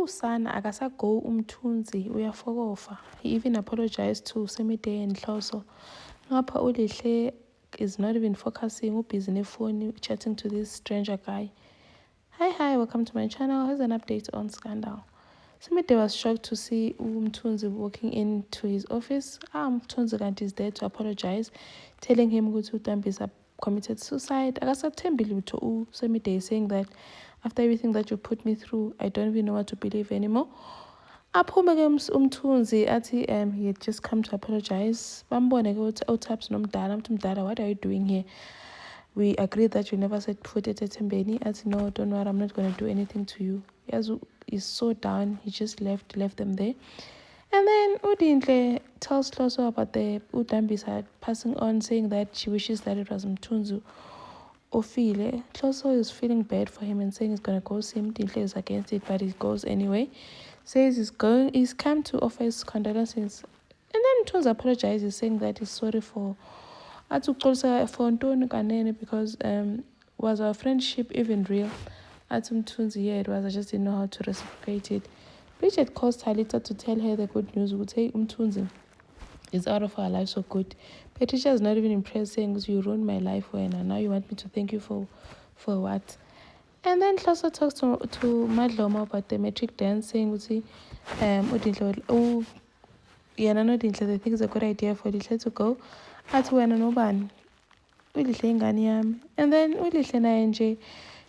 Sana akasago umthunzi uyafokofa. He even apologized to Semide and Hloso. Ngapha uLihle is not even focusing, busy phone chatting to this stranger guy. Hi, welcome to my channel. Here's an update on Scandal. Semide was shocked to see Umthunzi walking into his office. Umthunzi is there to apologize, telling him ukuthi uDambisa committed suicide. Akasathembi lutho Semide is saying that after everything that you put me through, I don't even know what to believe anymore. Aphume ke Umthunzi athi he had just come to apologize. Bambone ke uThaps nomdala, mdala, what are you doing here? We agreed that you never set foot at Tembeni. I said, no, don't worry, I'm not going to do anything to you. Yazu is so down, he just left them there. And then Udinhle tells Hloso about the Udambisa passing on, saying that she wishes that it was Mthunzi Ofile. Hloso is feeling bad for him and saying he's going to go see him. Dinhle is against it, but he goes anyway. Says he's come to offer his condolences. And then Mthunzi apologizes, saying that he's sorry for Ntoni because was our friendship even real? Mthunzi, yeah, it was. I just didn't know how to reciprocate it. Bridget calls Talita to tell her the good news. Would say Mthunzi is out of our life so good. Patricia is not even impressed, saying you ruined my life when and now you want me to thank you for what? And then Hloso talks to Madloma about the metric dance, saying they think it's a good idea for Lihle to go. Athi wena nobani uLihle ingane yami. And then uLihle naye nje,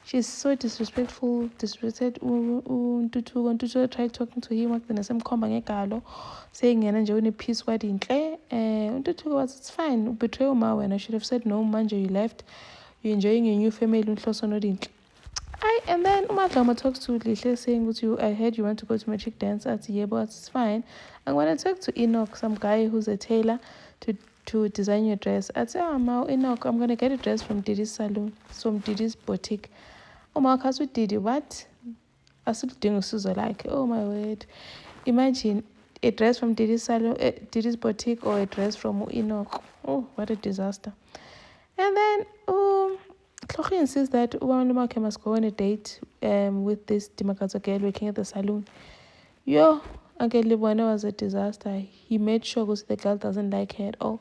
she's so disrespected uNtuthuko tried talking to him wakugcina semkhomba ngegalo, saying yena nje unepeace kwaDinhle. uNtuthuko was, it's fine, ubetray uma wena, I should have said no, manje you left, you're enjoying your new family uNhloso noDinhle. And then uMadloma talks to Lihle, saying, I heard you want to go to Matric Dance. At yeah, but it's fine. I'm going to talk to Enoch, some guy who's a tailor, to design your dress. I'd say, Enoch, I'm going to get a dress from Didi's salon, from Didi's boutique. Marcus with Didi, what? I still doing Suzo like, oh my word. Imagine a dress from Didi's salon, Didi's boutique, or a dress from Enoch. Oh, what a disaster. And then, Tlhogi insists that Umalumakhe must go on a date with this Dimakazo girl working at the salon. Uncle Libwane was a disaster. He made sure the girl doesn't like her at all.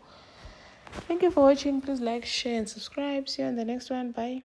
Thank you for watching. Please like, share, and subscribe. See you on the next one. Bye.